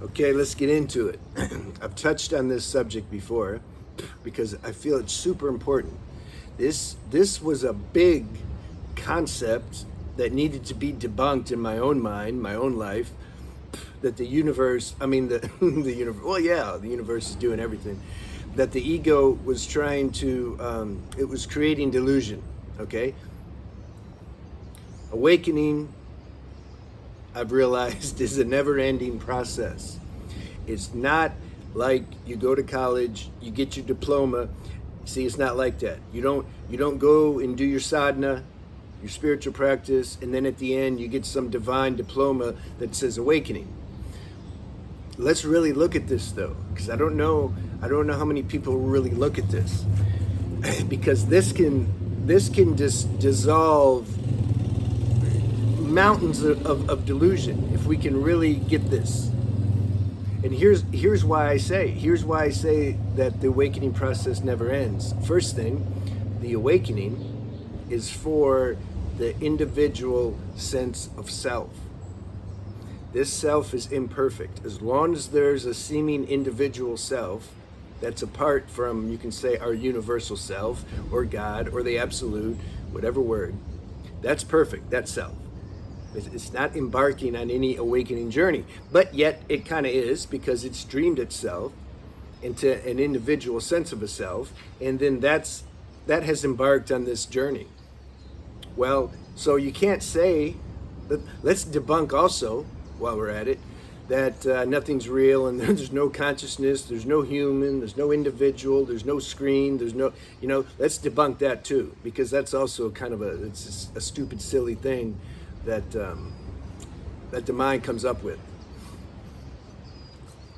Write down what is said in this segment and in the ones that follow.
Okay, let's get into it. I've touched on this subject before because I feel it's super important. This was a big concept that needed to be debunked in my own mind, my own life. That the universe, I mean the the universe. Well, yeah, the universe is doing everything. That the ego was trying to, it was creating delusion. Okay, awakening, I've realized, is a never-ending process. It's not like you go to college, you get your diploma. See, it's not like that. You don't go and do your sadhana, your spiritual practice, and then at the end you get some divine diploma that says awakening. Let's really look at this though, because I don't know how many people really look at this, because this can just dissolve mountains of delusion if we can really get this. And here's why I say that the awakening process never ends. First thing, the awakening is for the individual sense of self. This self is imperfect. As long as there's a seeming individual self that's apart from, you can say, our universal self or God or the absolute, whatever word, that's perfect, that's self. It's not embarking on any awakening journey, but yet it kind of is, because it's dreamed itself into an individual sense of a self, and then that has embarked on this journey. Well, so you can't say that. Let's debunk also, while we're at it, that nothing's real and there's no consciousness, there's no human, there's no individual, there's no screen, there's no, let's debunk that too, because that's also kind of it's a stupid, silly thing that the mind comes up with.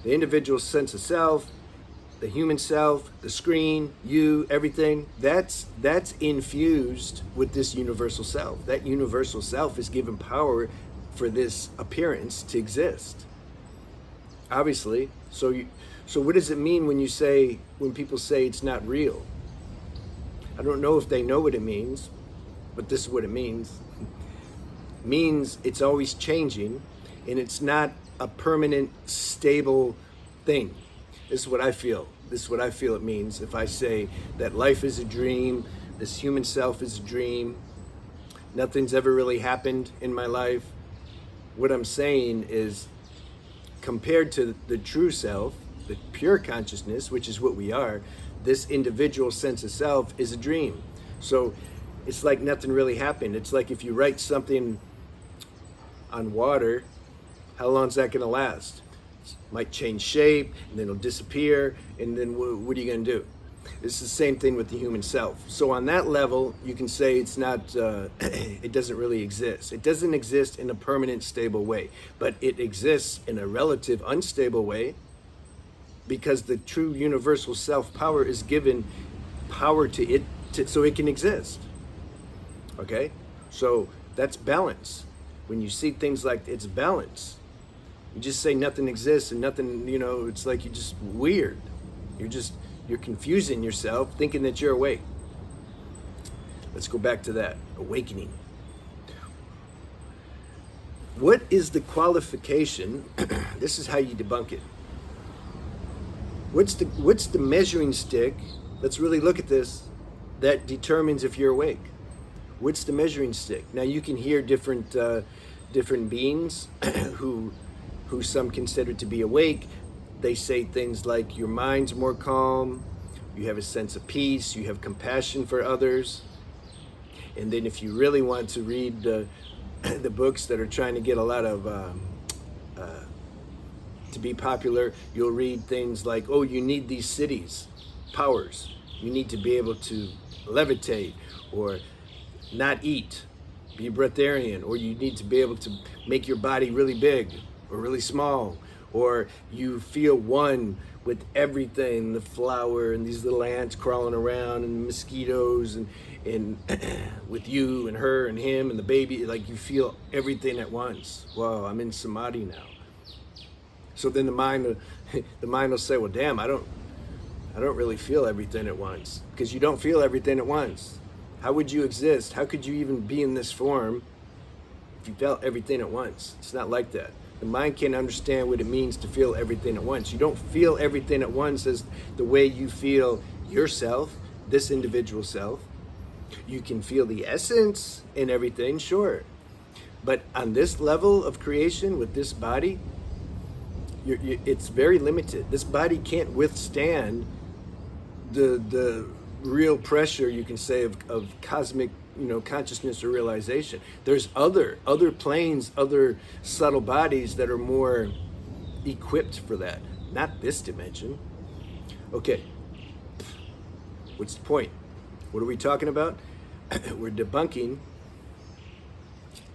The individual sense of self, the human self, the screen, you, everything, that's infused with this universal self. That universal self is given power for this appearance to exist. Obviously, so what does it mean when people say it's not real? I don't know if they know what it means, but this is what it means. Means it's always changing, and it's not a permanent, stable thing. This is what I feel. This is what I feel it means if I say that life is a dream, this human self is a dream, nothing's ever really happened in my life. What I'm saying is, compared to the true self, the pure consciousness, which is what we are, this individual sense of self is a dream. So it's like nothing really happened. It's like if you write something on water, how long is that going to last? It might change shape, and then it'll disappear, and then what are you going to do? It's the same thing with the human self. So on that level, you can say it's not, it doesn't really exist. It doesn't exist in a permanent, stable way, but it exists in a relative, unstable way, because the true universal self-power is given power to it, so it can exist. Okay? So that's balance. When you see things like it's balance, you just say nothing exists and nothing, it's like you're just weird. You're confusing yourself, thinking that you're awake. Let's go back to that, awakening. What is the qualification? This is how you debunk it. What's the measuring stick? Let's really look at this. That determines if you're awake. What's the measuring stick? Now you can hear different beings who some consider to be awake. They say things like your mind's more calm, you have a sense of peace, you have compassion for others. And then if you really want to read the books that are trying to get a lot of to be popular, you'll read things like, oh, you need these cities, powers. You need to be able to levitate, or not eat, be breatharian, or you need to be able to make your body really big or really small, or you feel one with everything, the flower and these little ants crawling around and the mosquitoes and with you and her and him and the baby, like you feel everything at once. Wow, I'm in samadhi now. So then the mind will say, well, damn, I don't really feel everything at once, because you don't feel everything at once. How would you exist? How could you even be in this form if you felt everything at once? It's not like that. The mind can't understand what it means to feel everything at once. You don't feel everything at once as the way you feel yourself, this individual self. You can feel the essence in everything, sure. But on this level of creation with this body, it's very limited. This body can't withstand the real pressure, you can say, of cosmic, consciousness or realization. There's other planes, other subtle bodies that are more equipped for that. Not this dimension. Okay, what's the point? What are we talking about? We're debunking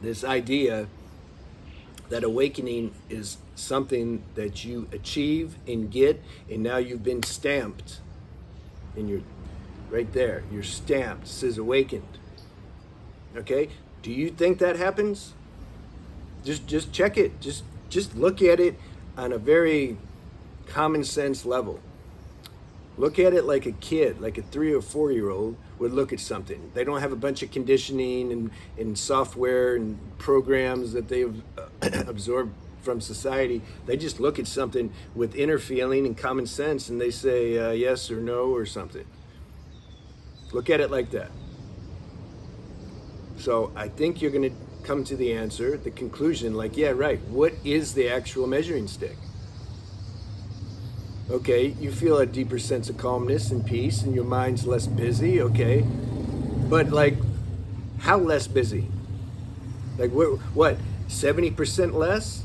this idea that awakening is something that you achieve and get, and now you've been stamped, and you're right there. You're stamped. It says awakened. Okay? Do you think that happens? Just check it. Just look at it on a very common sense level. Look at it like a kid, like a 3 or 4-year-old would look at something. They don't have a bunch of conditioning and software and programs that they've absorbed from society. They just look at something with inner feeling and common sense, and they say yes or no or something. Look at it like that. So I think you're going to come to the answer, the conclusion, like, yeah, right. What is the actual measuring stick? Okay, you feel a deeper sense of calmness and peace, and your mind's less busy, okay? But like, how less busy? Like what 70% less?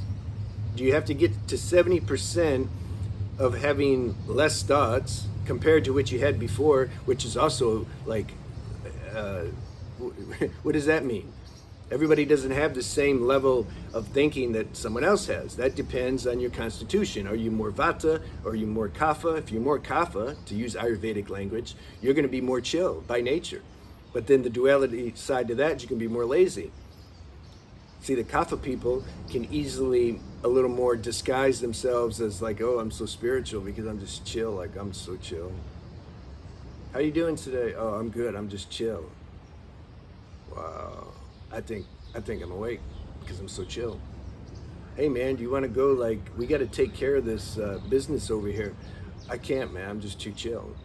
Do you have to get to 70% of having less thoughts compared to what you had before, which is also like, what does that mean? Everybody doesn't have the same level of thinking that someone else has. That depends on your constitution. Are you more Vata or are you more Kapha? If you're more Kapha, to use Ayurvedic language, you're going to be more chill by nature. But then the duality side to that, you can be more lazy. See, the Kapha people can easily a little more disguise themselves as like, oh, I'm so spiritual because I'm just chill. Like, I'm so chill. How you doing today? Oh, I'm good. I'm just chill. Wow. I think I'm awake because I'm so chill. Hey man, do you want to go? Like, we got to take care of this business over here. I can't, man. I'm just too chill.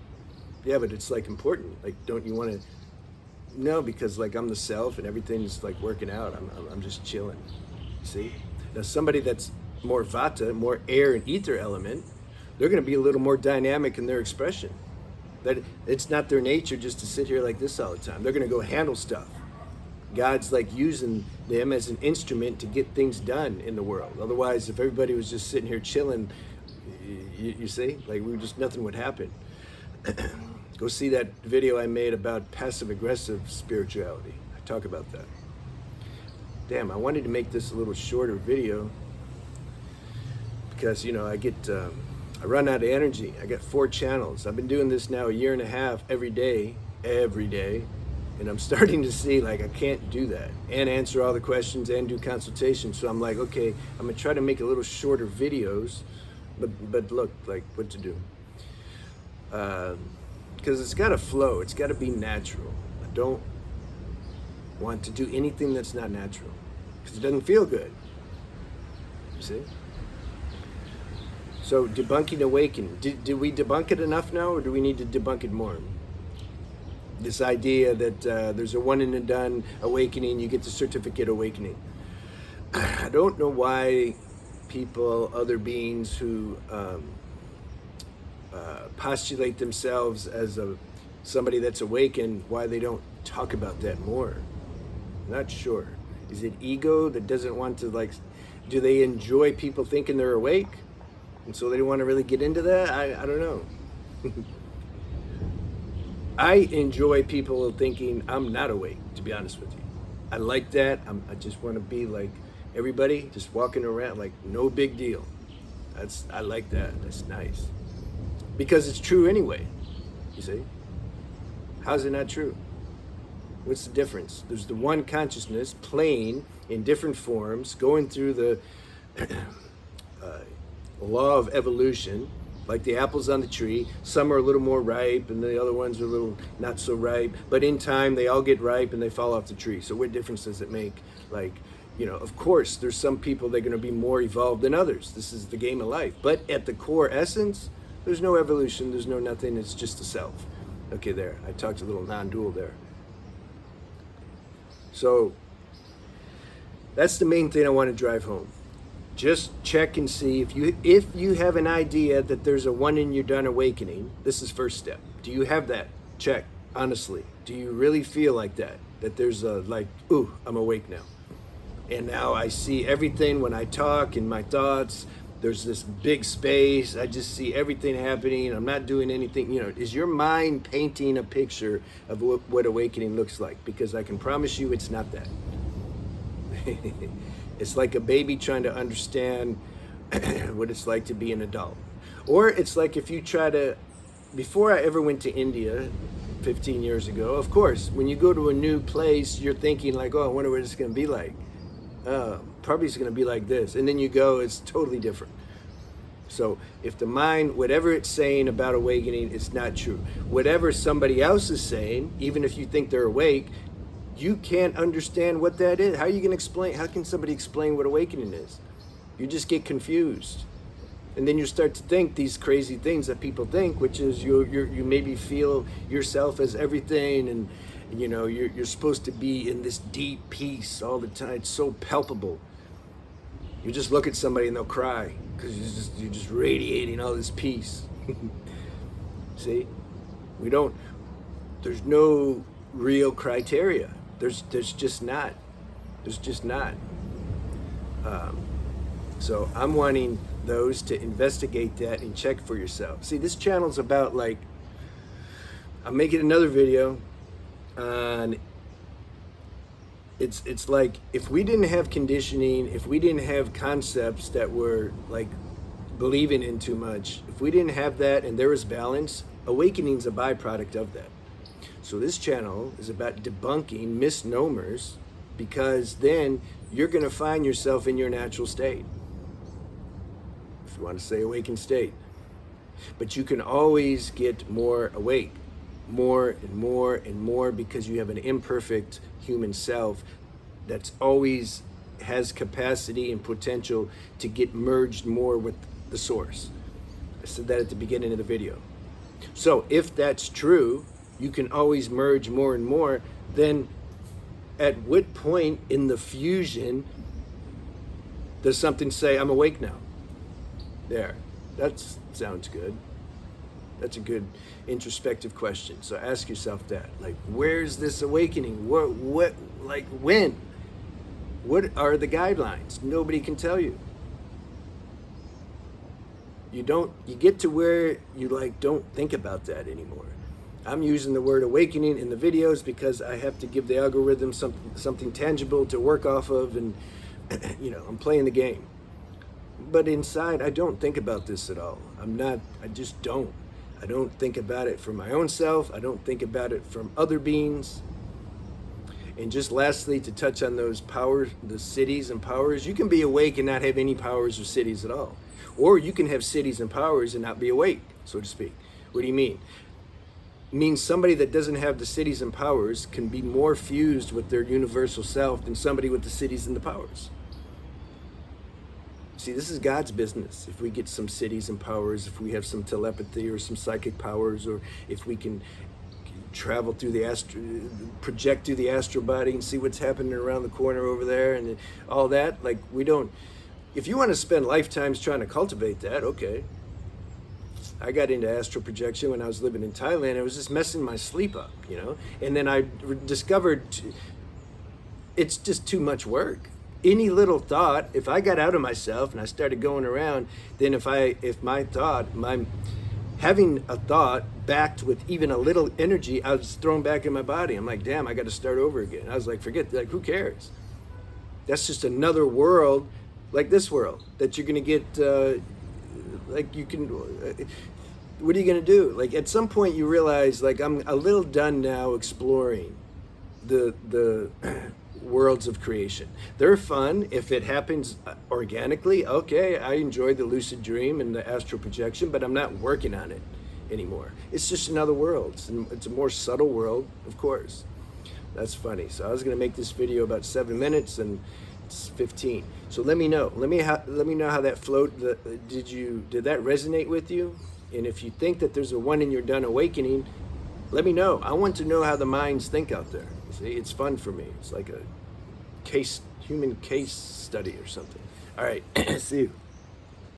Yeah, but it's like important. Like, don't you want to? No, because like I'm the self and everything's like working out. I'm just chilling. See? Now somebody that's more Vata, more air and ether element, they're going to be a little more dynamic in their expression. That it's not their nature just to sit here like this all the time. They're going to go handle stuff. God's like using them as an instrument to get things done in the world. Otherwise, if everybody was just sitting here chilling, you see, like nothing would happen. Go see that video I made about passive-aggressive spirituality. I talk about that. Damn, I wanted to make this a little shorter video because, I run out of energy. I got 4 channels. I've been doing this now a year and a half every day. And I'm starting to see like I can't do that and answer all the questions and do consultations. So I'm like, okay, I'm gonna try to make a little shorter videos, but look, like what to do. Because it's gotta flow, it's gotta be natural. I don't want to do anything that's not natural because it doesn't feel good. You see? So debunking awakening. Did we debunk it enough now, or do we need to debunk it more? This idea that there's a one and a done awakening, you get the certificate awakening. I don't know why people, other beings who postulate themselves as somebody that's awakened, why they don't talk about that more. Not sure. Is it ego that doesn't want to do they enjoy people thinking they're awake? And so they don't want to really get into that? I don't know. I enjoy people thinking I'm not awake, to be honest with you. I like that. I just want to be like everybody, just walking around like no big deal. I like that. That's nice. Because it's true anyway, you see? How's it not true? What's the difference? There's the one consciousness playing in different forms, going through the law of evolution, like the apples on the tree. Some are a little more ripe and the other ones are a little not so ripe, but in time they all get ripe and they fall off the tree. So what difference does it make? Like, You know, of course, there's some people that are going to be more evolved than others. This is the game of life. But at the core essence, there's no evolution, there's no nothing, it's just the self. Okay, there, I talked a little non-dual there. So that's the main thing I want to drive home. Just check and see if you have an idea that there's a one and you're done awakening. This is first step. Do you have that? Check, honestly. Do you really feel like that? That there's a like, ooh, I'm awake now. And now I see everything when I talk in my thoughts. There's this big space. I just see everything happening. I'm not doing anything. You know, is your mind painting a picture of what awakening looks like? Because I can promise you it's not that. It's like a baby trying to understand what it's like to be an adult. Or it's like if you try to, before I ever went to India 15 years ago, of course, when you go to a new place, you're thinking like, oh, I wonder what it's going to be like. Probably it's going to be like this. And then you go, it's totally different. So if the mind, whatever it's saying about awakening, it's not true. Whatever somebody else is saying, even if you think they're awake, you can't understand what that is. How are you going to explain? How can somebody explain what awakening is? You just get confused. And then you start to think these crazy things that people think, which is you maybe feel yourself as everything, and you know you're supposed to be in this deep peace all the time. It's so palpable. You just look at somebody and they'll cry because you're just radiating all this peace. See, there's no real criteria. There's just not. There's just not. So I'm wanting those to investigate that and check for yourself. See, this channel's about like, I'm making another video on, it's like if we didn't have conditioning, if we didn't have concepts that were like believing in too much, if we didn't have that and there was balance, awakening's a byproduct of that. So this channel is about debunking misnomers, because then you're going to find yourself in your natural state. If you want to say awakened state. But you can always get more awake, more and more and more, because you have an imperfect human self that's always has capacity and potential to get merged more with the source. I said that at the beginning of the video. So if that's true, you can always merge more and more, then at what point in the fusion does something say, I'm awake now? There, that sounds good. That's a good introspective question. So ask yourself that, like, where's this awakening? What, like when? What are the guidelines? Nobody can tell you. You get to where you like don't think about that anymore. I'm using the word awakening in the videos because I have to give the algorithm something tangible to work off of, and you know, I'm playing the game. But inside, I don't think about this at all. I just don't. I don't think about it for my own self. I don't think about it from other beings. And just lastly, to touch on those powers, the cities and powers, you can be awake and not have any powers or cities at all. Or you can have cities and powers and not be awake, so to speak. What do you mean? Means somebody that doesn't have the cities and powers can be more fused with their universal self than somebody with the cities and the powers. See, this is God's business. If we get some cities and powers, if we have some telepathy or some psychic powers, or if we can travel through the project through the astral body and see what's happening around the corner over there and all that, like we don't, if you want to spend lifetimes trying to cultivate that, okay. I got into astral projection when I was living in Thailand. It was just messing my sleep up, you know? And then I discovered it's just too much work. Any little thought, if I got out of myself and I started going around, then if having a thought backed with even a little energy, I was thrown back in my body. I'm like, damn, I got to start over again. I was like, forget, like, who cares? That's just another world, like this world, that you're going to get, like you can, what are you going to do? Like at some point you realize, like, I'm a little done now exploring the worlds of creation. They're fun if it happens organically. Okay, I enjoy the lucid dream and the astral projection, but I'm not working on it anymore. It's just another world. It's a more subtle world, of course. That's funny. So I was going to make this video about 7 minutes, and it's 15. So let me know. Let me know how that flowed. Did that resonate with you? And if you think that there's a one in your done awakening, let me know. I want to know how the minds think out there. See, it's fun for me. It's like a human case study or something. All right, see you.